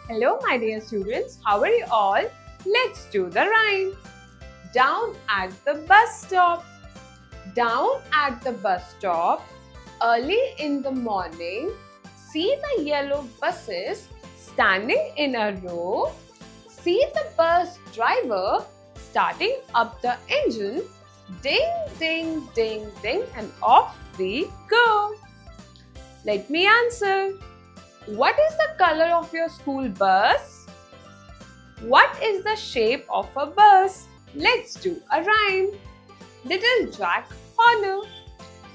Hello, my dear students. How are you all? Let's do the rhyme. Down at the bus stop. Down at the bus stop, early in the morning, see the yellow buses standing in a row. See the bus driver starting up the engine. Ding, ding, ding, ding, and off we go. Let me answer. What is the color of your school bus? What is the shape of a bus? Let's do a rhyme. Little Jack Horner.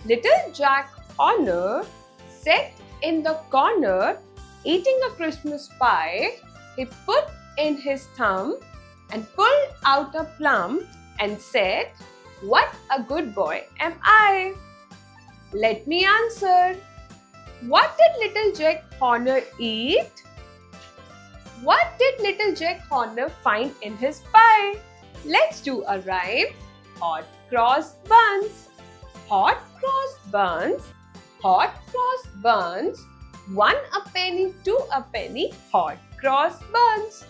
Little Jack Horner sat in the corner eating a Christmas pie. He put in his thumb and pulled out a plum and said, "What a good boy am I." Let me answer. What did Little Jack Horner eat? What did Little Jack Horner find in his pie? Let's do a rhyme. Hot cross buns. Hot cross buns. Hot cross buns. 1 a penny, 2 a penny. Hot cross buns.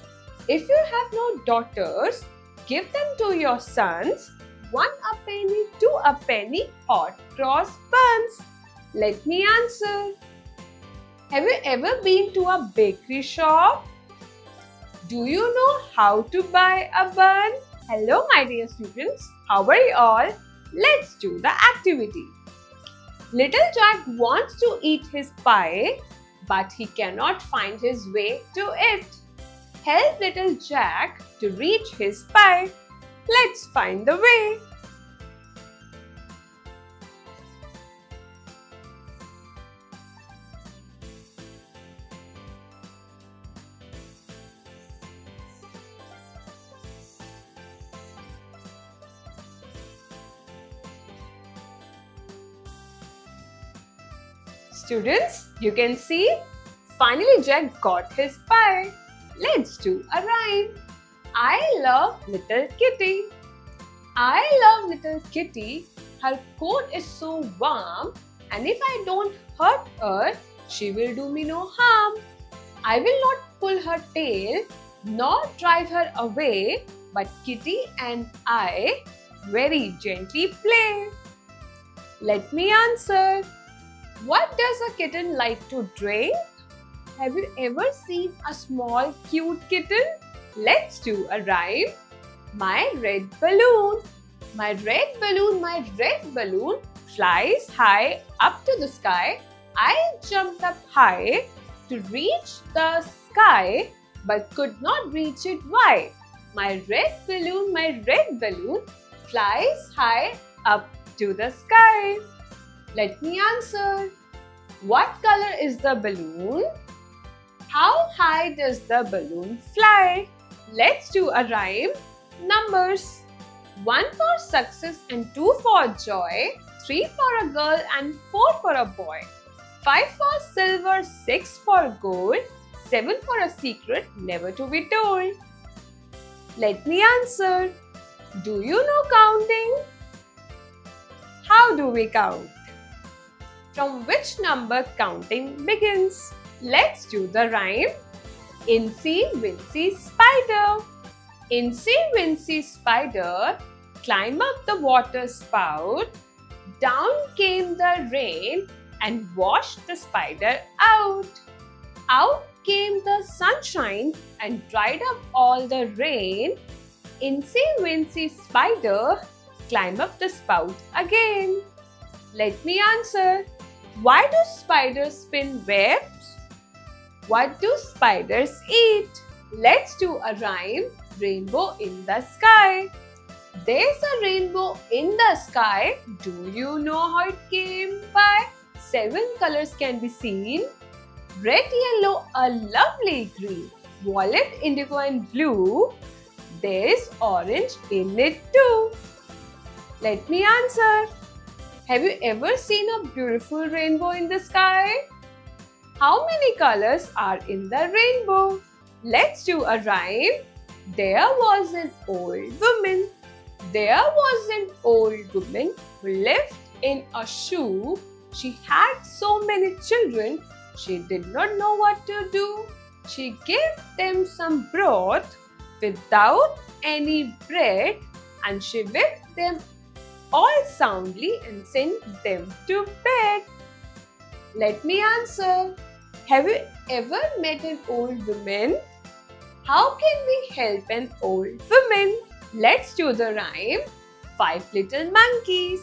If you have no daughters, give them to your sons. 1 a penny, 2 a penny. Hot cross buns. Let me answer. Have you ever been to a bakery shop? Do you know how to buy a bun? Hello, my dear students. How are you all? Let's do the activity. Little Jack wants to eat his pie, but he cannot find his way to it. Help Little Jack to reach his pie. Let's find the way. Students, you can see, finally Jack got his pie. Let's do a rhyme. I love little kitty. I love little kitty. Her coat is so warm, and if I don't hurt her, she will do me no harm. I will not pull her tail, nor drive her away, but Kitty and I very gently play. Let me answer. What does a kitten like to drink? Have you ever seen a small cute kitten? Let's do a rhyme. My red balloon. My red balloon, my red balloon flies high up to the sky. I jumped up high to reach the sky but could not reach it. Why? My red balloon flies high up to the sky. Let me answer. What color is the balloon? How high does the balloon fly? Let's do a rhyme. Numbers. 1 for success and 2 for joy. 3 for a girl and 4 for a boy. 5 for silver, 6 for gold. 7 for a secret never to be told. Let me answer. Do you know counting? How do we count? From which number counting begins? Let's do the rhyme. Incy Wincy Spider. Incy Wincy Spider climbed up the water spout. Down came the rain and washed the spider out. Out came the sunshine and dried up all the rain. Incy Wincy Spider climbed up the spout again. Let me answer. Why do spiders spin webs? What do spiders eat? Let's do a rhyme. Rainbow in the sky. There's a rainbow in the sky. Do you know how it came by? 7 colors can be seen. Red, yellow, a lovely green. Violet, indigo and blue. There's orange in it too. Let me answer. Have you ever seen a beautiful rainbow in the sky? How many colors are in the rainbow? Let's do a rhyme. There was an old woman. There was an old woman who lived in a shoe. She had so many children, she did not know what to do. She gave them some broth without any bread, and she whipped them all soundly and sent them to bed. Let me answer. Have you ever met an old woman? How can we help an old woman? Let's do the rhyme. 5 little monkeys.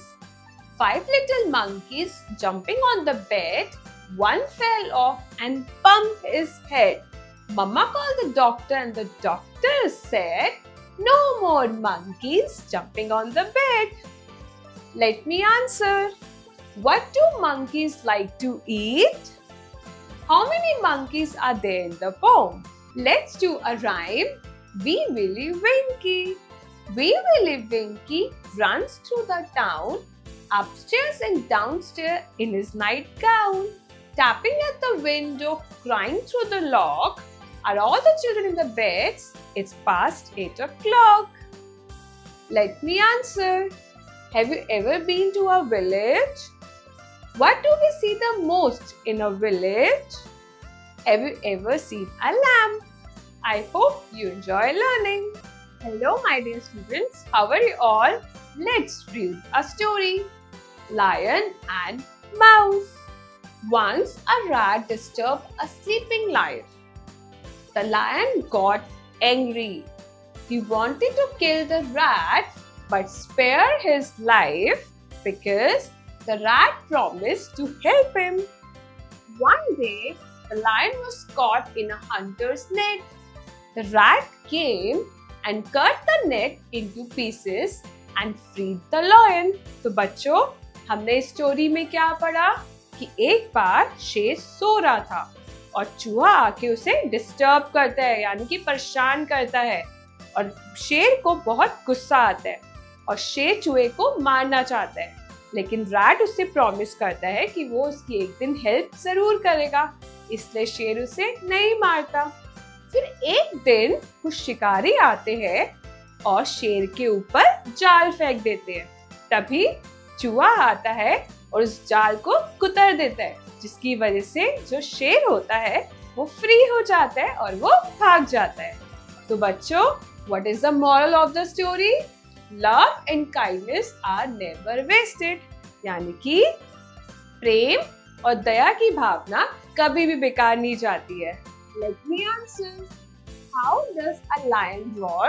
5 little monkeys jumping on the bed. One fell off and bumped his head. Mama called the doctor and the doctor said, "No more monkeys jumping on the bed." Let me answer. What do monkeys like to eat? How many monkeys are there in the poem? Let's do a rhyme. Wee Willie Winkie. Wee Willie Winkie runs through the town, upstairs and downstairs in his nightgown, tapping at the window, crying through the lock. Are all the children in the beds? It's past 8 o'clock. Let me answer. Have you ever been to a village? What do we see the most in a village? Have you ever seen a lamb? I hope you enjoy learning. Hello, my dear students. How are you all? Let's read a story. Lion and Mouse. Once a rat disturbed a sleeping lion. The lion got angry. He wanted to kill the rat but spare his life because the rat promised to help him. One day, the lion was caught in a hunter's net. The rat came and cut the net into pieces and freed the lion. तो बच्चों, हमने इस story में क्या पढ़ा कि एक बार शेर सो रहा था और चूहा आके उसे डिस्टर्ब करता है, यानी कि परेशान करता है, और शेर को बहुत गुस्सा आता है और शेर चूहे को मारना चाहता है, लेकिन रैट उससे प्रॉमिस करता है कि वो उसकी एक दिन हेल्प जरूर करेगा, इसलिए शेर उसे नहीं मारता। फिर एक दिन कुछ शिकारी आते हैं और शेर के ऊपर जाल फेंक देते हैं। तभी चूहा आता है और उस जाल को कुतर देता है, जिसकी वजह से जो शेर होता है वो फ्री हो जाता है और वो भाग जाता है। तो बच्चों, what is the moral of the story? Love and kindness are never wasted, यानी कि प्रेम और दया की भावना कभी भी बेकार नहीं जाती है। Let me answer. How does a lion roar?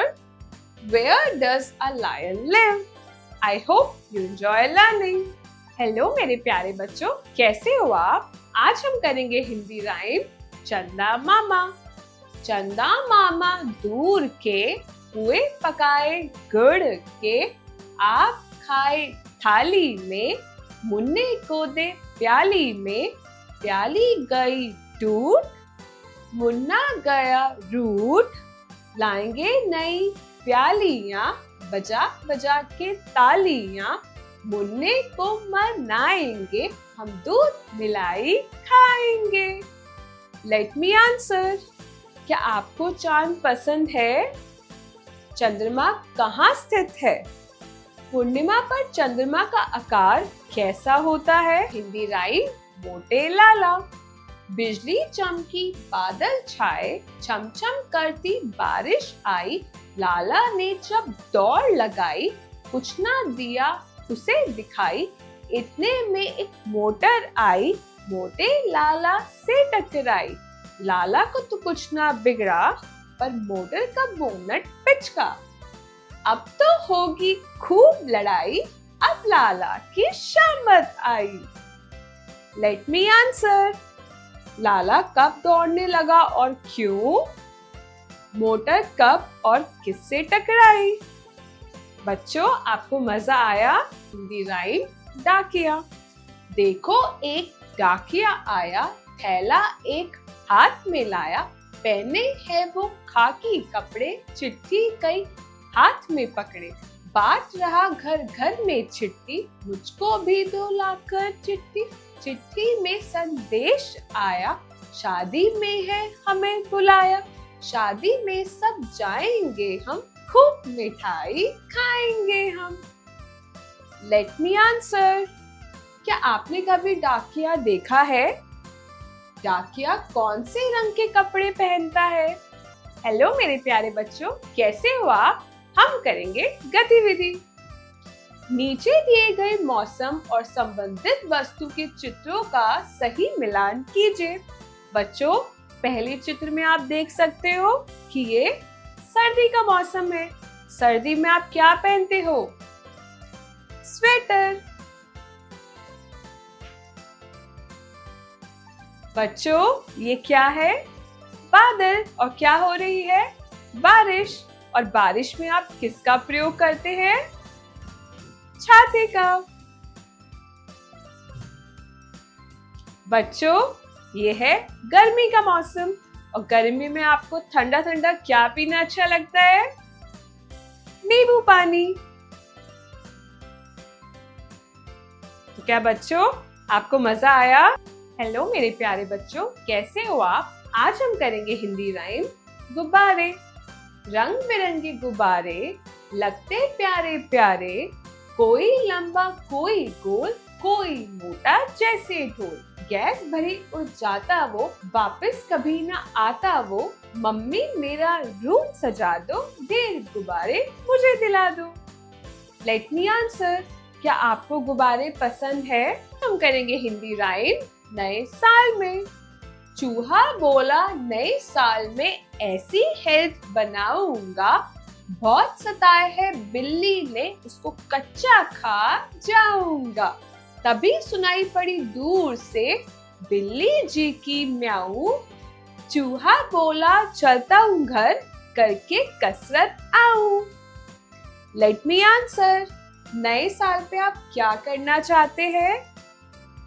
Where does a lion live? I hope you enjoy learning. Hello मेरे प्यारे बच्चों, कैसे हो आप? आज हम करेंगे हिंदी राइम चंदा मामा। चंदा मामा दूर के हुए पकाए गुड़ के, आप खाए थाली में, मुन्ने को दे प्याली में, प्याली गई टूट, मुन्ना गया रूठ, लाएंगे नई प्यालियां, बजा बजा के तालियां, मुन्ने को मनाएंगे, हम दूध मिलाई खाएंगे। Let me answer. क्या आपको चांद पसंद है? चंद्रमा कहाँ स्थित है? पूर्णिमा पर चंद्रमा का आकार कैसा होता है? हिंदी राइम मोटे लाला। बिजली चमकी बादल छाए, छम छम करती बारिश आई, लाला ने जब दौड़ लगाई, कुछ ना दिया उसे दिखाई, इतने में एक मोटर आई, मोटे लाला से टकराई, लाला को तो कुछ ना बिगड़ा, पर मोटर का बोनट पिचका, अब तो होगी खूब लड़ाई, अब लाला की शामत आई। Let me answer. लाला कब दौड़ने लगा और क्यों? मोटर कब और किससे टकराई? बच्चों, आपको मजा आया? हिंदी राइम डाकिया। देखो एक डाकिया आया, थैला एक हाथ में लाया, पहने है वो खाकी कपड़े, चिट्ठी कई हाथ में पकड़े, बांट रहा घर घर में चिट्ठी, मुझको भी दो लाकर चिट्ठी, चिट्ठी में संदेश आया, शादी में है हमें बुलाया, शादी में सब जाएंगे हम, खूब मिठाई खाएंगे हम। Let me answer. क्या आपने कभी डाकिया देखा है? डाकिया कौन से रंग के कपड़े पहनता है? हेलो मेरे प्यारे बच्चों, कैसे हो आप? हम करेंगे गतिविधि। नीचे दिए गए मौसम और संबंधित वस्तु के चित्रों का सही मिलान कीजिए। बच्चों, पहले चित्र में आप देख सकते हो कि ये सर्दी का मौसम है। सर्दी में आप क्या पहनते हो? स्वेटर। बच्चों, ये क्या है? बादल। और क्या हो रही है? बारिश। और बारिश में आप किसका प्रयोग करते हैं? छाते का। बच्चों, ये है गर्मी का मौसम और गर्मी में आपको ठंडा ठंडा क्या पीना अच्छा लगता है? नींबू पानी। तो क्या बच्चों, आपको मजा आया? हेलो मेरे प्यारे बच्चों, कैसे हो आप? आज हम करेंगे हिंदी राइम गुब्बारे। रंग बिरंगे गुब्बारे लगते प्यारे प्यारे, कोई लंबा कोई गोल, कोई मोटा जैसे ढोल। गैस भरी उड़ जाता वो, वापस कभी ना आता वो। मम्मी मेरा रूम सजा दो, ढेर गुब्बारे मुझे दिला दो। लेट मी आंसर, क्या आपको गुब्बारे पसंद है? हम करेंगे हिंदी राइम नए साल में। चूहा बोला नए साल में ऐसी हेल्थ बनाऊंगा, बहुत सताए है बिल्ली ने उसको कच्चा खा जाऊंगा। तभी सुनाई पड़ी दूर से बिल्ली जी की म्याऊ। चूहा बोला चलता हूँ घर, करके कसरत आऊं। लेट मी आंसर, नए साल पे आप क्या करना चाहते हैं?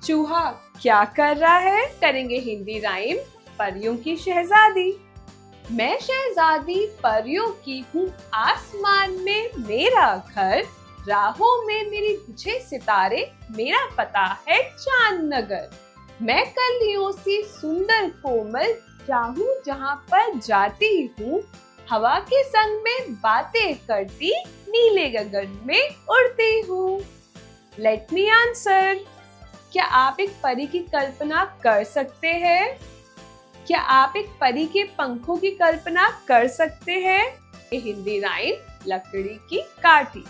चूहा क्या कर रहा है? करेंगे हिंदी राइम परियों की शहजादी। मैं शहजादी परियों की हूँ, आसमान में मेरा घर, राहों में मेरी बुझे सितारे, मेरा पता है चांद नगर। मैं कलियों सी सुंदर कोमल, चाहूं जहाँ पर जाती हूँ, हवा के संग में बातें करती, नीले गगन में उड़ती हूँ। लेट मी आंसर, क्या आप एक परी की कल्पना कर सकते हैं? क्या आप एक परी के पंखों की कल्पना कर सकते हैं? ये हिंदी राइम लकड़ी की काठी।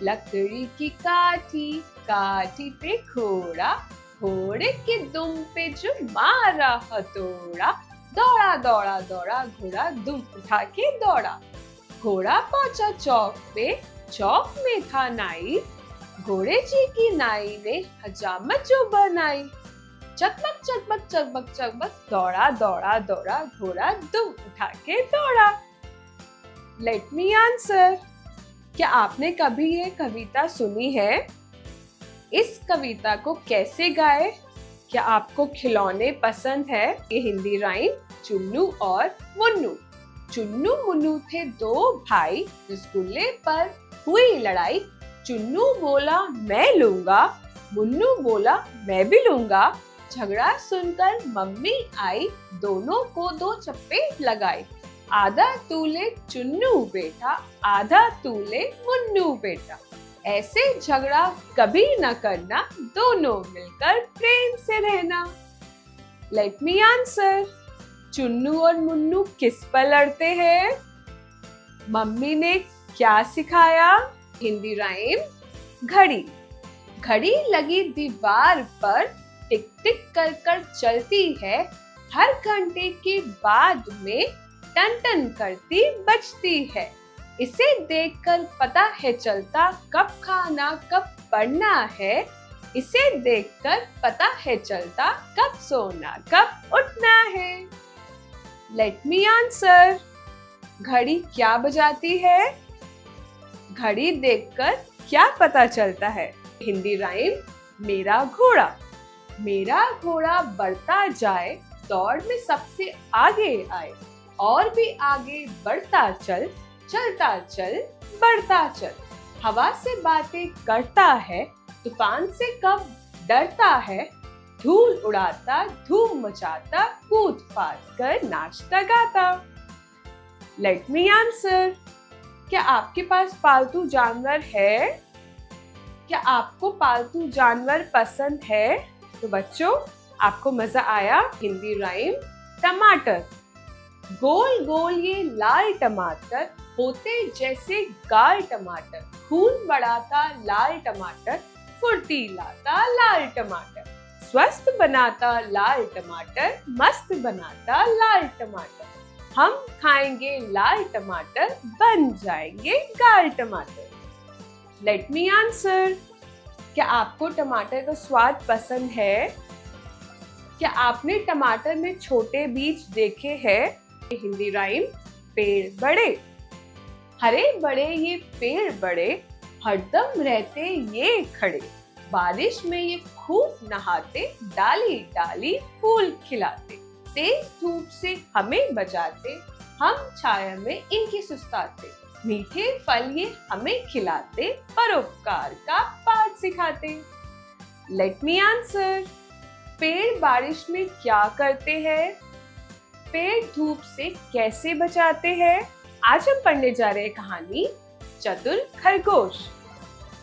लकड़ी की काठी, काठी पे घोड़ा, घोड़े के दुम पे जो मारा हथौड़ा, दौड़ा दौड़ा दौड़ा घोड़ा दुम उठा के दौड़ा। घोड़ा पहुंचा चौक पे, चौक में था नाई, घोड़े जी की नाई ने हजामत जो बनाई। चकमक चकमक चकमक चकमक, दौड़ा दौड़ा दौड़ा घोड़ा दुम उठा के दौड़ा। लेट मी आंसर, क्या आपने कभी ये कविता सुनी है? इस कविता को कैसे गाए? क्या आपको खिलौने पसंद है? ये हिंदी राइम चुन्नू और मुन्नू। चुन्नू मुन्नू थे दो भाई, रसगुल्ले पर हुई लड़ाई। चुन्नू बोला मैं लूंगा, मुन्नू बोला मैं भी लूंगा। झगड़ा सुनकर मम्मी आई, दोनों को दो चपेट लगाई। आधा तू ले चुन्नू बेटा, आधा तू ले मुन्नू बेटा। ऐसे झगड़ा कभी न करना, दोनों मिलकर प्रेम से रहना। लेट मी आंसर, चुन्नू और मुन्नू किस पर लड़ते हैं? मम्मी ने क्या सिखाया? हिंदी राइम घड़ी। घड़ी लगी दीवार पर, टिक टिक कर कर चलती है, हर घंटे के बाद में टन टन करती बजती है। इसे देखकर पता है चलता, कब खाना कब पढ़ना है। इसे देखकर पता है चलता, कब सोना कब उठना है। लेट मी आंसर, घड़ी क्या बजाती है? घड़ी देखकर क्या पता चलता है? हिंदी राइम मेरा घोड़ा। मेरा घोड़ा बढ़ता जाए, दौड़ में सबसे आगे आए, और भी आगे बढ़ता चल, चलता चल बढ़ता चल। हवा से बातें करता है, तूफान से कब डरता है। धूल उड़ाता धूम मचाता, कूद फाड़ कर नाचता गाता। लेट मी आंसर, क्या आपके पास पालतू जानवर है? क्या आपको पालतू जानवर पसंद है? तो बच्चों, आपको मजा आया? हिंदी राइम टमाटर। गोल गोल ये लाल टमाटर, होते जैसे गाल टमाटर, खून बढ़ाता लाल टमाटर, फुर्ती लाता लाल टमाटर, स्वस्थ बनाता लाल टमाटर, मस्त बनाता लाल टमाटर। हम खाएंगे लाल टमाटर, बन जाएंगे गाल टमाटर। Let me answer. क्या आपको टमाटर का स्वाद पसंद है? क्या आपने टमाटर में छोटे बीज देखे हैं? हिंदी राइम पेड़ बड़े। हरे बड़े ये पेड़ बड़े, हरदम रहते ये खड़े, बारिश में ये खूब नहाते, डाली डाली फूल खिलाते, तेज धूप से हमें बचाते, हम छाया में इनके सुस्ताते, मीठे फल ये हमें खिलाते, परोपकार का पाठ सिखाते। Let me answer. पेड़ बारिश में क्या करते हैं? पेड़ धूप से कैसे बचाते हैं? आज हम पढ़ने जा रहे हैं कहानी चतुर खरगोश।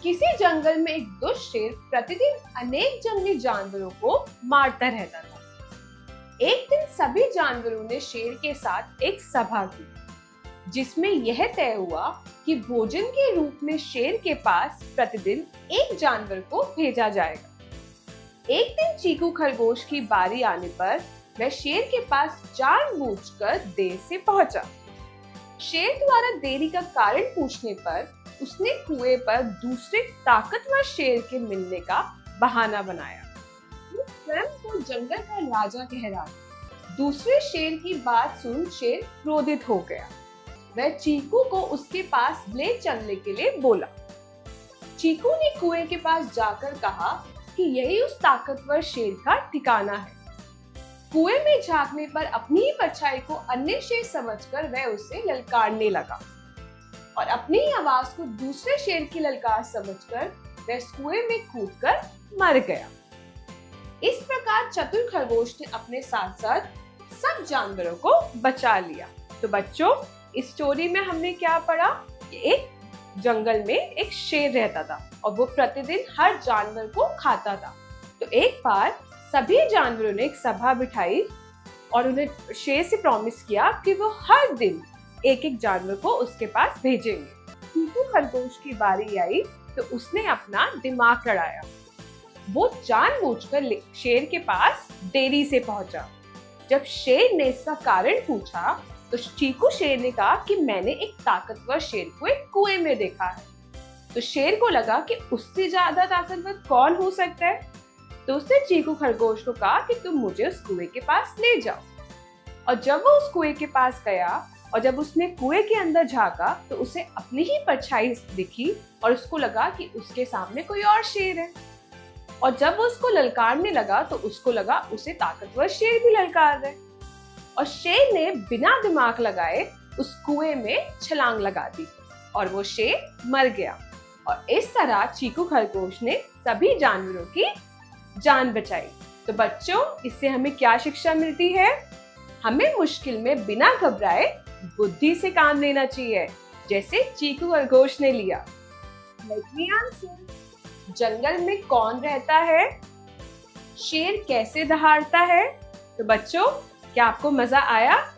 किसी जंगल में एक दुष्ट शेर प्रतिदिन अनेक जंगली जानवरों को मारता रहता था। एक दिन सभी जानवरों ने शेर के साथ एक सभा की, जिसमें यह तय हुआ कि भोजन के रूप में शेर के पास प्रतिदिन एक जानवर को भेजा जाएगा। एक दिन चीकू खरगोश की बारी आने पर वह शेर के पास जानबूझकर देर से पहुंचा। शेर द्वारा देरी का कारण पूछने पर उसने कुएं पर दूसरे ताकतवर शेर के मिलने का बहाना बनाया। वो स्वयं को जंगल का राजा कह रहा था। दूसरे शेर की बात सुन शेर क्रोधित हो गया। वह चीकू को उसके पास ले चलने के लिए बोला। चीकू ने कुएं के पास जाकर कहा कि यही उस ताकतवर शेर का ठिकाना है। कुएं में झांकने पर अपनी ही परछाई को अन्य शेर समझकर वह उसे ललकारने लगा और अपनी ही आवाज को दूसरे शेर की ललकार समझकर वह कुएं में कूदकर मर गया। इस प्रकार चतुर खरगोश ने अपने साथ साथ सब जानवरों को बचा लिया। तो बच्चों, इस स्टोरी में हमने क्या पढ़ा कि एक जंगल में एक शेर रहता था और वो प्रतिदिन हर जानवर को खाता था। तो एक बार सभी जानवरों ने एक सभा बिठाई और उन्हें शेर से प्रॉमिस किया कि वो हर दिन एक एक जानवर को उसके पास भेजेंगे। चीकू खरगोश की बारी आई तो उसने अपना दिमाग लड़ाया। वो जानबूझकर शेर के पास देरी से पहुंचा। जब शेर ने इसका कारण पूछा तो चीकू शेर ने कहा कि मैंने एक ताकतवर शेर को एक कुएं में देखा है। तो शेर को लगा कि उससे ज्यादा ताकतवर कौन हो सकता है। तो उसने चीकू खरगोश को कहा कि तुम मुझे उस कुएं के पास ले जाओ। और जब वो उस कुएं के पास गया और जब उसने कुएं के अंदर झांका तो उसे अपनी ही परछाई दिखी और उसको लगा कि उसके सामने कोई और शेर है। और जब वो उसको ललकारने लगा तो उसको लगा उसे ताकतवर शेर भी ललकार रहे और शेर ने बिना दिमाग लगाए उस कुएं में छलांग लगा दी और वो शेर मर गया। और इस तरह चीकू खरगोश ने सभी जानवरों की जान बचाई। तो बच्चों, इससे हमें क्या शिक्षा मिलती है? हमें मुश्किल में बिना घबराए बुद्धि से काम लेना चाहिए, जैसे चीकू खरगोश ने लिया। Let me answer. जंगल में कौन रहता है? शेर कैसे दहाड़ता है? तो बच्चों, क्या आपको मजा आया?